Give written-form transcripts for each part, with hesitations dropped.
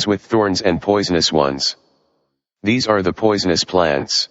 with thorns and poisonous ones. These are the poisonous plants.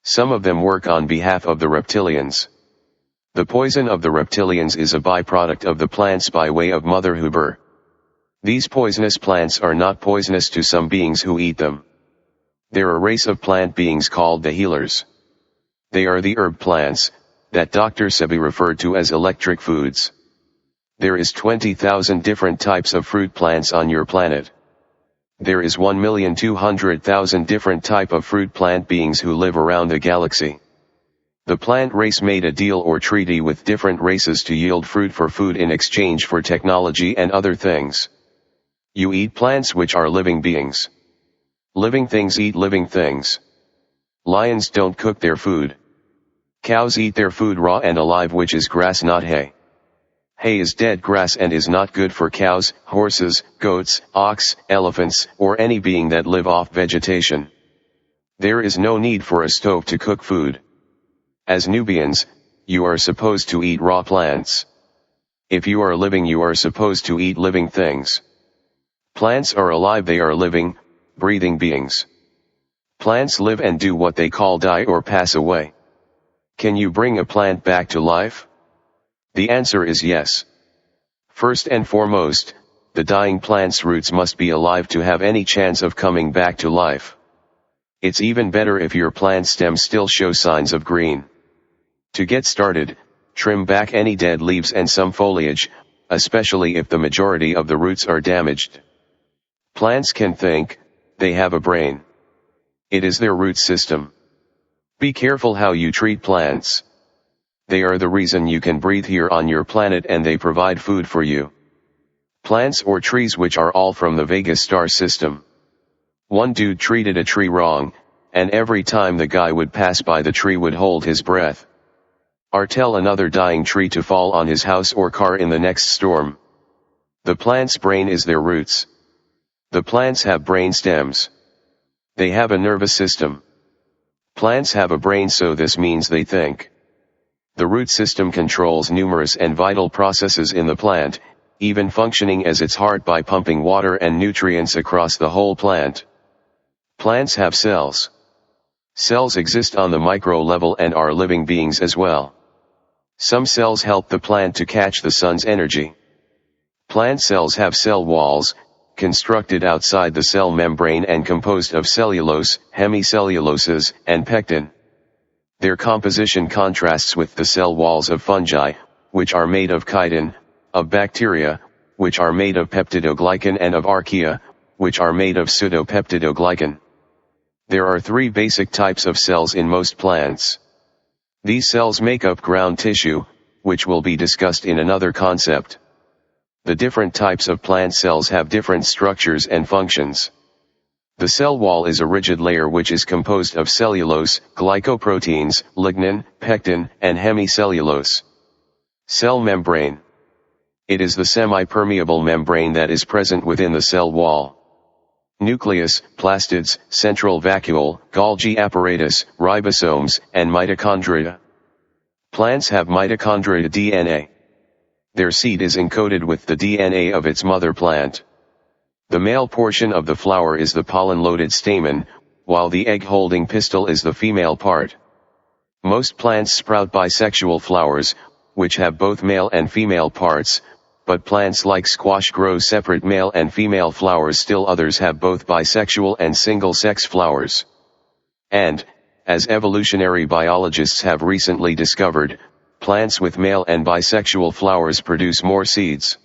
Some of them work on behalf of the reptilians. The poison of the reptilians is a byproduct of the plants by way of Mother Huber. These poisonous plants are not poisonous to some beings who eat them. They're a race of plant beings called the healers. They are the herb plants, that Dr. Sebi referred to as electric foods. There is 20,000 different types of fruit plants on your planet. There is 1,200,000 different type of fruit plant beings who live around the galaxy. The plant race made a deal or treaty with different races to yield fruit for food in exchange for technology and other things. You eat plants which are living beings. Living things eat living things. Lions don't cook their food. Cows eat their food raw and alive, which is grass, not hay. Hay is dead grass and is not good for cows, horses, goats, ox, elephants, or any being that live off vegetation. There is no need for a stove to cook food. As Nubians, you are supposed to eat raw plants. If you are living, you are supposed to eat living things. Plants are alive, they are living, breathing beings. Plants live and do what they call die or pass away. Can you bring a plant back to life? The answer is yes. First and foremost, the dying plant's roots must be alive to have any chance of coming back to life. It's even better if your plant stems still show signs of green. To get started, trim back any dead leaves and some foliage, especially if the majority of the roots are damaged. Plants can think, they have a brain. It is their root system. Be careful how you treat plants. They are the reason you can breathe here on your planet, and they provide food for you. Plants or trees which are all from the Vega star system. One dude treated a tree wrong, and every time the guy would pass by the tree would hold his breath. Or tell another dying tree to fall on his house or car in the next storm. The plant's brain is their roots. The plants have brain stems. They have a nervous system. Plants have a brain, so this means they think. The root system controls numerous and vital processes in the plant, even functioning as its heart by pumping water and nutrients across the whole plant. Plants have cells. Cells exist on the micro level and are living beings as well. Some cells help the plant to catch the sun's energy. Plant cells have cell walls, constructed outside the cell membrane and composed of cellulose, hemicelluloses, and pectin. Their composition contrasts with the cell walls of fungi, which are made of chitin, of bacteria, which are made of peptidoglycan, and of archaea, which are made of pseudopeptidoglycan. There are 3 basic types of cells in most plants. These cells make up ground tissue, which will be discussed in another concept. The different types of plant cells have different structures and functions. The cell wall is a rigid layer which is composed of cellulose, glycoproteins, lignin, pectin, and hemicellulose. Cell membrane. It is the semi-permeable membrane that is present within the cell wall. Nucleus, plastids, central vacuole, Golgi apparatus, ribosomes, and mitochondria. Plants have mitochondria DNA. Their seed is encoded with the DNA of its mother plant. The male portion of the flower is the pollen-loaded stamen, while the egg-holding pistil is the female part. Most plants sprout bisexual flowers, which have both male and female parts, but plants like squash grow separate male and female flowers. Still others have both bisexual and single-sex flowers. And, as evolutionary biologists have recently discovered, plants with male and bisexual flowers produce more seeds.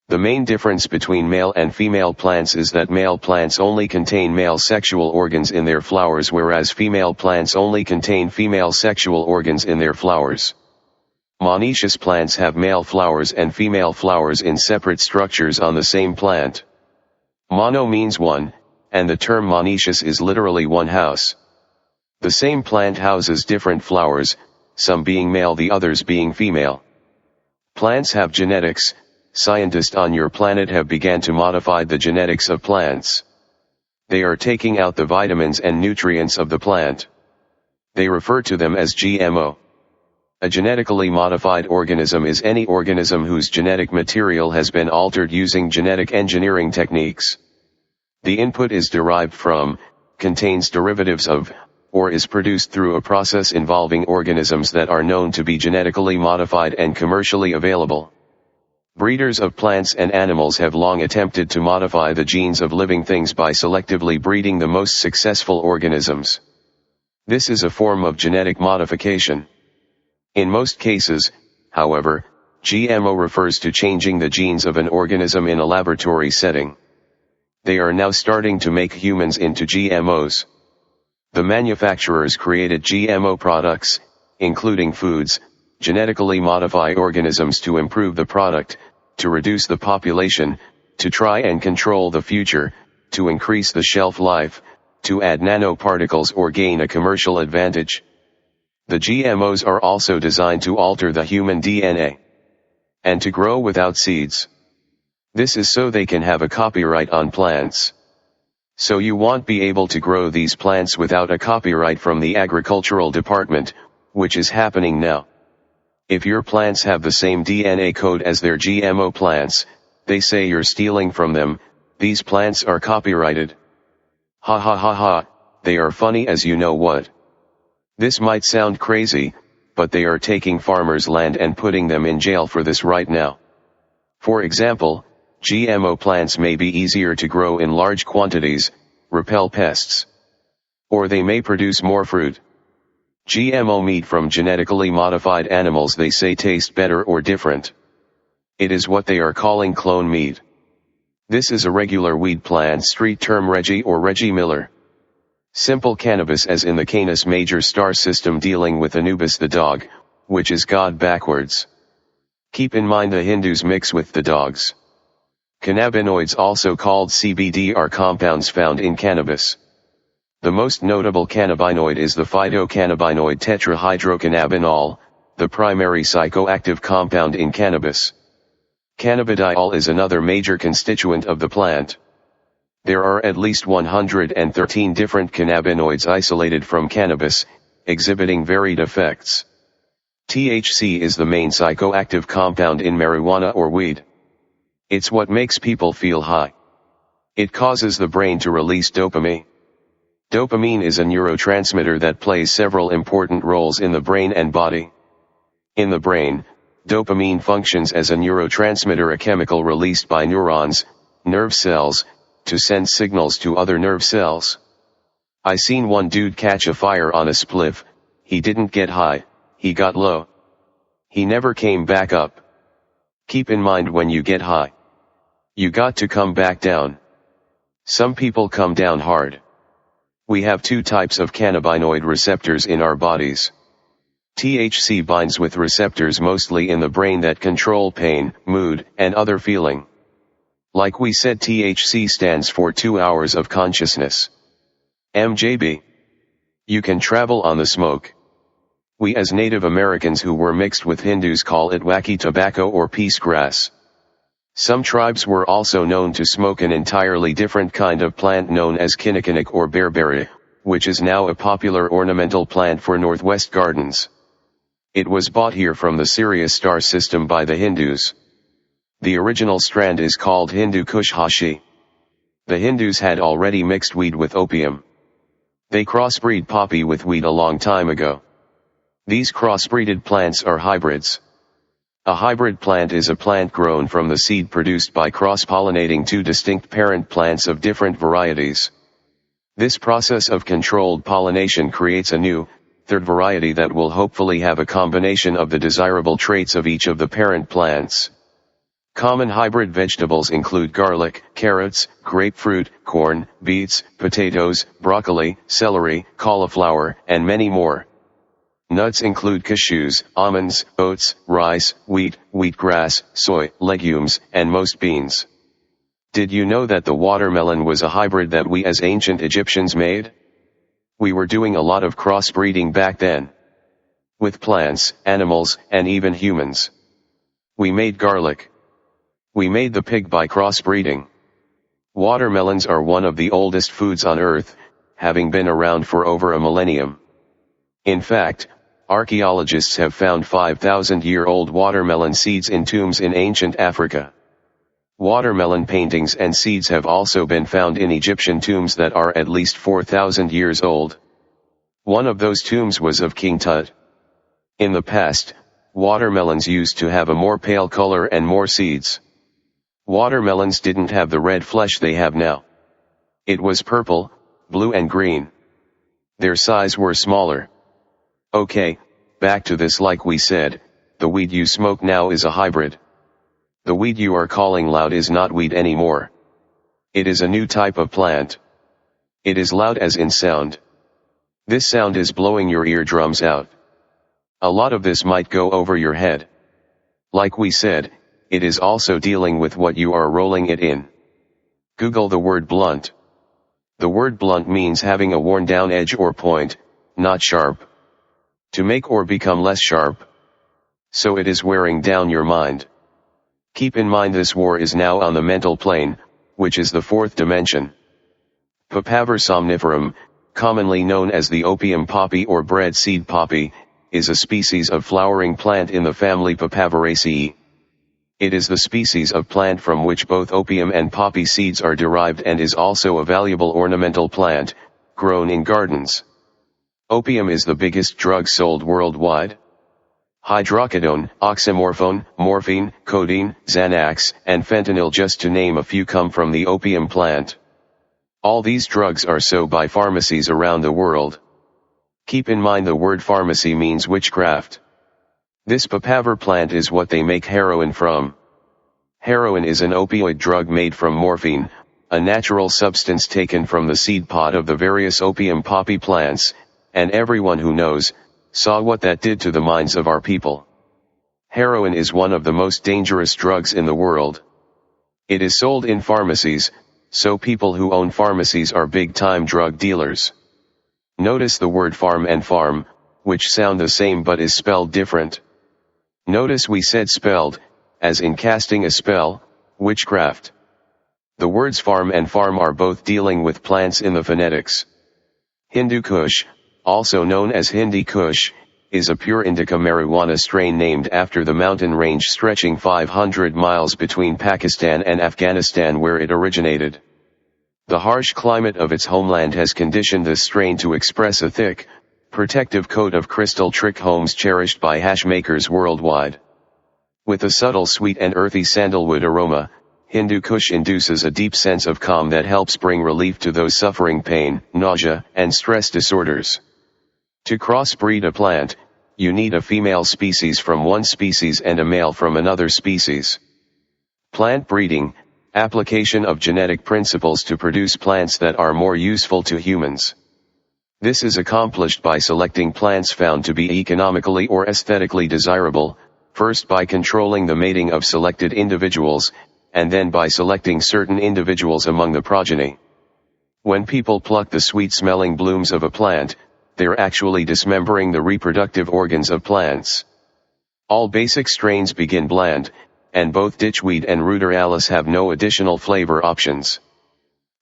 The main difference between male and female plants is that male plants only contain male sexual organs in their flowers, whereas female plants only contain female sexual organs in their flowers. Monoecious plants have male flowers and female flowers in separate structures on the same plant. Mono means one, and the term monoecious is literally one house. The same plant houses different flowers, some being male, the others being female. Plants have genetics. Scientists on your planet have begun to modify the genetics of plants. They are taking out the vitamins and nutrients of the plant. They refer to them as GMO. A genetically modified organism is any organism whose genetic material has been altered using genetic engineering techniques. The input is derived from, contains derivatives of, or is produced through a process involving organisms that are known to be genetically modified and commercially available. Breeders of plants and animals have long attempted to modify the genes of living things by selectively breeding the most successful organisms. This is a form of genetic modification. In most cases, however, GMO refers to changing the genes of an organism in a laboratory setting. They are now starting to make humans into GMOs. The manufacturers created GMO products, including foods, genetically modify organisms to improve the product, to reduce the population, to try and control the future, to increase the shelf life, to add nanoparticles or gain a commercial advantage. The GMOs are also designed to alter the human DNA and to grow without seeds. This is so they can have a copyright on plants. So you won't be able to grow these plants without a copyright from the agricultural department, which is happening now. If your plants have the same DNA code as their GMO plants, they say you're stealing from them. These plants are copyrighted. Ha ha ha ha, they are funny as you know what. This might sound crazy, but they are taking farmers' land and putting them in jail for this right now. For example, GMO plants may be easier to grow in large quantities, repel pests. Or they may produce more fruit. GMO meat from genetically modified animals they say taste better or different. It is what they are calling clone meat. This is a regular weed plant street term Reggie or Reggie Miller. Simple cannabis as in the Canis Major star system dealing with Anubis the dog, which is God backwards. Keep in mind the Hindus mix with the dogs. Cannabinoids, also called CBD, are compounds found in cannabis. The most notable cannabinoid is the phytocannabinoid tetrahydrocannabinol, the primary psychoactive compound in cannabis. Cannabidiol is another major constituent of the plant. There are at least 113 different cannabinoids isolated from cannabis, exhibiting varied effects. THC is the main psychoactive compound in marijuana or weed. It's what makes people feel high. It causes the brain to release dopamine. Dopamine is a neurotransmitter that plays several important roles in the brain and body. In the brain, dopamine functions as a neurotransmitter, a chemical released by neurons, nerve cells, to send signals to other nerve cells. I seen one dude catch a fire on a spliff. He didn't get high, he got low. He never came back up. Keep in mind, when you get high, you got to come back down. Some people come down hard. We have two types of cannabinoid receptors in our bodies. THC binds with receptors mostly in the brain that control pain, mood, and other feeling. Like we said, THC stands for 2 hours of consciousness. MJB. You can travel on the smoke. We as Native Americans who were mixed with Hindus call it wacky tobacco or peace grass. Some tribes were also known to smoke an entirely different kind of plant known as kinnikinick or bearberry, which is now a popular ornamental plant for Northwest gardens. It was bought here from the Sirius star system by the Hindus. The original strand is called Hindu Kush Hashi. The Hindus had already mixed weed with opium. They crossbreed poppy with weed a long time ago. These crossbreeded plants are hybrids. A hybrid plant is a plant grown from the seed produced by cross-pollinating two distinct parent plants of different varieties. This process of controlled pollination creates a new, third variety that will hopefully have a combination of the desirable traits of each of the parent plants. Common hybrid vegetables include garlic, carrots, grapefruit, corn, beets, potatoes, broccoli, celery, cauliflower, and many more. Nuts include cashews, almonds, oats, rice, wheat, wheatgrass, soy, legumes, and most beans. Did you know that the watermelon was a hybrid that we as ancient Egyptians made? We were doing a lot of crossbreeding back then. With plants, animals, and even humans. We made garlic. We made the pig by crossbreeding. Watermelons are one of the oldest foods on Earth, having been around for over a millennium. In fact, archaeologists have found 5,000-year-old watermelon seeds in tombs in ancient Africa. Watermelon paintings and seeds have also been found in Egyptian tombs that are at least 4,000 years old. One of those tombs was of King Tut. In the past, watermelons used to have a more pale color and more seeds. Watermelons didn't have the red flesh they have now. It was purple, blue and green. Their size were smaller. Okay, back to this. Like we said, the weed you smoke now is a hybrid. The weed you are calling loud is not weed anymore. It is a new type of plant. It is loud as in sound. This sound is blowing your eardrums out. A lot of this might go over your head. Like we said, it is also dealing with what you are rolling it in. Google the word blunt. The word blunt means having a worn down edge or point, not sharp. To make or become less sharp. So it is wearing down your mind. Keep in mind this war is now on the mental plane, which is the fourth dimension. Papaver somniferum, commonly known as the opium poppy or bread seed poppy, is a species of flowering plant in the family Papaveraceae. It is the species of plant from which both opium and poppy seeds are derived and is also a valuable ornamental plant, grown in gardens. Opium is the biggest drug sold worldwide. Hydrocodone, oxymorphone, morphine, codeine, Xanax, and fentanyl, just to name a few, come from the opium plant. All these drugs are sold by pharmacies around the world. Keep in mind the word pharmacy means witchcraft. This papaver plant is what they make heroin from. Heroin is an opioid drug made from morphine, a natural substance taken from the seed pod of the various opium poppy plants, and everyone who knows, saw what that did to the minds of our people. Heroin is one of the most dangerous drugs in the world. It is sold in pharmacies, so people who own pharmacies are big-time drug dealers. Notice the word farm and farm, which sound the same but is spelled different. Notice we said spelled, as in casting a spell, witchcraft. The words farm and farm are both dealing with plants in the phonetics. Hindu Kush, also known as Hindi Kush, is a pure indica marijuana strain named after the mountain range stretching 500 miles between Pakistan and Afghanistan where it originated. The harsh climate of its homeland has conditioned this strain to express a thick, protective coat of crystal trichomes cherished by hash makers worldwide. With a subtle sweet and earthy sandalwood aroma, Hindu Kush induces a deep sense of calm that helps bring relief to those suffering pain, nausea, and stress disorders. To crossbreed a plant, you need a female species from one species and a male from another species. Plant breeding, application of genetic principles to produce plants that are more useful to humans. This is accomplished by selecting plants found to be economically or aesthetically desirable, first by controlling the mating of selected individuals, and then by selecting certain individuals among the progeny. When people pluck the sweet-smelling blooms of a plant, they're actually dismembering the reproductive organs of plants. All basic strains begin bland, and both ditchweed and ruderalis have no additional flavor options.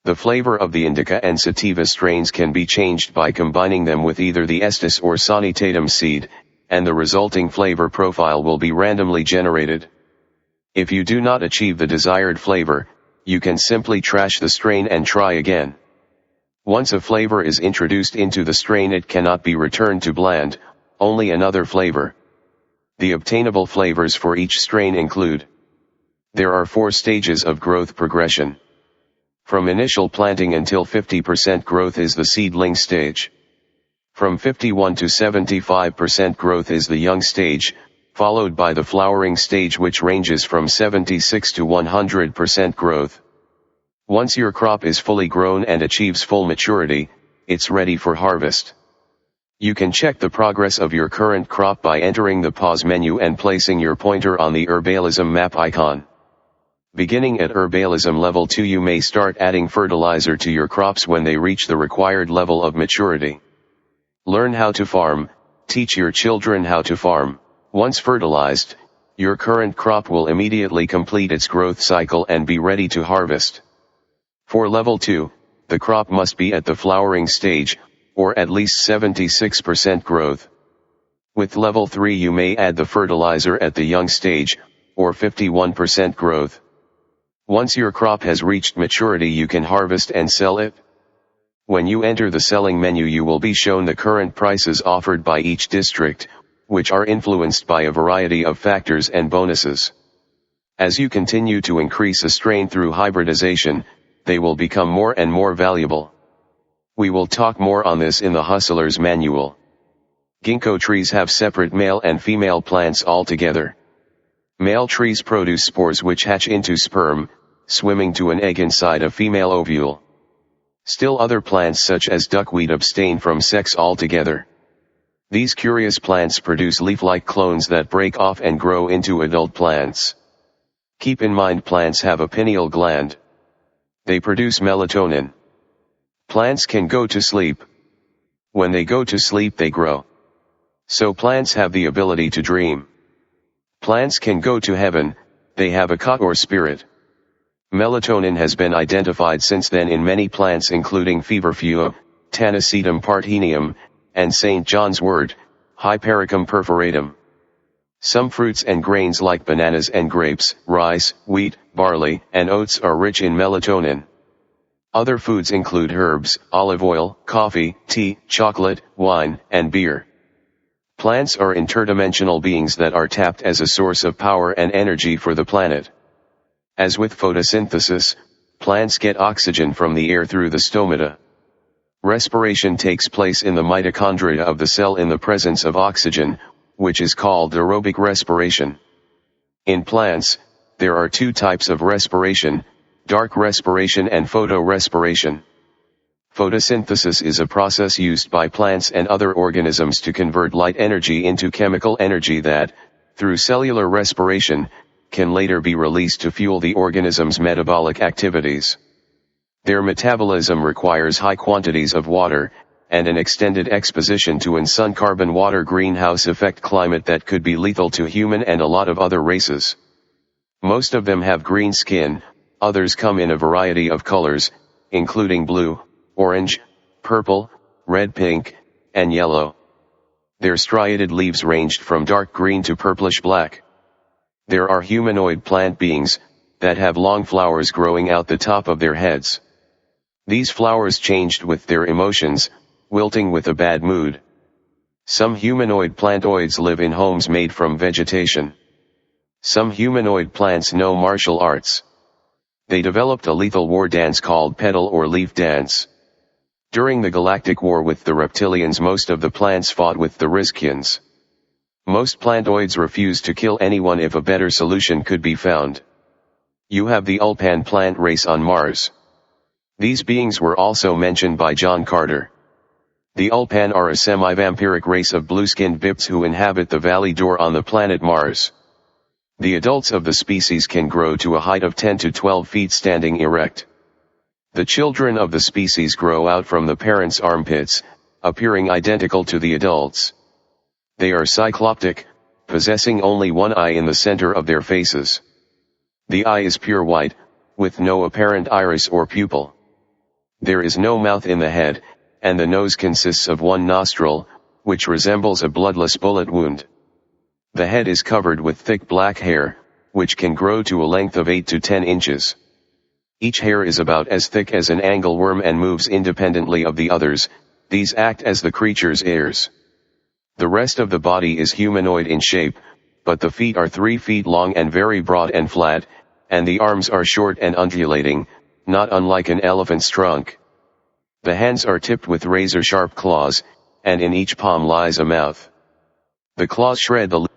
The flavor of the indica and sativa strains can be changed by combining them with either the estus or sanitatum seed, and the resulting flavor profile will be randomly generated. If you do not achieve the desired flavor, you can simply trash the strain and try again. Once a flavor is introduced into the strain, it cannot be returned to bland, only another flavor. The obtainable flavors for each strain include: there are 4 stages of growth progression. From initial planting until 50% growth is the seedling stage. From 51 to 75% growth is the young stage, followed by the flowering stage, which ranges from 76 to 100% growth. Once your crop is fully grown and achieves full maturity, it's ready for harvest. You can check the progress of your current crop by entering the pause menu and placing your pointer on the herbalism map icon. Beginning at herbalism level 2, you may start adding fertilizer to your crops when they reach the required level of maturity. Learn how to farm, teach your children how to farm. Once fertilized, your current crop will immediately complete its growth cycle and be ready to harvest. For level 2, the crop must be at the flowering stage, or at least 76% growth. With level 3, you may add the fertilizer at the young stage, or 51% growth. Once your crop has reached maturity, you can harvest and sell it. When you enter the selling menu, you will be shown the current prices offered by each district, which are influenced by a variety of factors and bonuses. As you continue to increase a strain through hybridization, they will become more and more valuable. We will talk more on this in the Hustler's Manual. Ginkgo trees have separate male and female plants altogether. Male trees produce spores which hatch into sperm, swimming to an egg inside a female ovule. Still other plants such as duckweed abstain from sex altogether. These curious plants produce leaf-like clones that break off and grow into adult plants. Keep in mind, plants have a pineal gland. They produce melatonin. Plants can go to sleep. When they go to sleep, they grow. So plants have the ability to dream. Plants can go to heaven, they have a ka or spirit. Melatonin has been identified since then in many plants including feverfew, Tanacetum parthenium, and St. John's wort, Hypericum perforatum. Some fruits and grains like bananas and grapes, rice, wheat, barley, and oats are rich in melatonin. Other foods include herbs, olive oil, coffee, tea, chocolate, wine, and beer. Plants are interdimensional beings that are tapped as a source of power and energy for the planet. As with photosynthesis, plants get oxygen from the air through the stomata. Respiration takes place in the mitochondria of the cell in the presence of oxygen, which is called aerobic respiration. In plants, there are two types of respiration, dark respiration and photorespiration. Photosynthesis is a process used by plants and other organisms to convert light energy into chemical energy that, through cellular respiration, can later be released to fuel the organism's metabolic activities. Their metabolism requires high quantities of water, and an extended exposition to an sun carbon water greenhouse effect climate that could be lethal to human and a lot of other races. Most of them have green skin, others come in a variety of colors, including blue, orange, purple, red, pink, and yellow. Their striated leaves ranged from dark green to purplish black. There are humanoid plant beings, that have long flowers growing out the top of their heads. These flowers changed with their emotions, wilting with a bad mood. Some humanoid plantoids live in homes made from vegetation. Some humanoid plants know martial arts. They developed a lethal war dance called petal or leaf dance. During the Galactic War with the reptilians, most of the plants fought with the Rizkians. Most plantoids refused to kill anyone if a better solution could be found. You have the Ulpan plant race on Mars. These beings were also mentioned by John Carter. The Ulpan are a semi-vampiric race of blue-skinned bips who inhabit the Valley d'Or on the planet Mars. The adults of the species can grow to a height of 10 to 12 feet standing erect. The children of the species grow out from the parents' armpits, appearing identical to the adults. They are cycloptic, possessing only one eye in the center of their faces. The eye is pure white, with no apparent iris or pupil. There is no mouth in the head, and the nose consists of one nostril, which resembles a bloodless bullet wound. The head is covered with thick black hair, which can grow to a length of 8 to 10 inches. Each hair is about as thick as an angleworm and moves independently of the others. These act as the creature's ears. The rest of the body is humanoid in shape, but the feet are 3 feet long and very broad and flat, and the arms are short and undulating, not unlike an elephant's trunk. The hands are tipped with razor-sharp claws, and in each palm lies a mouth. The claws shred the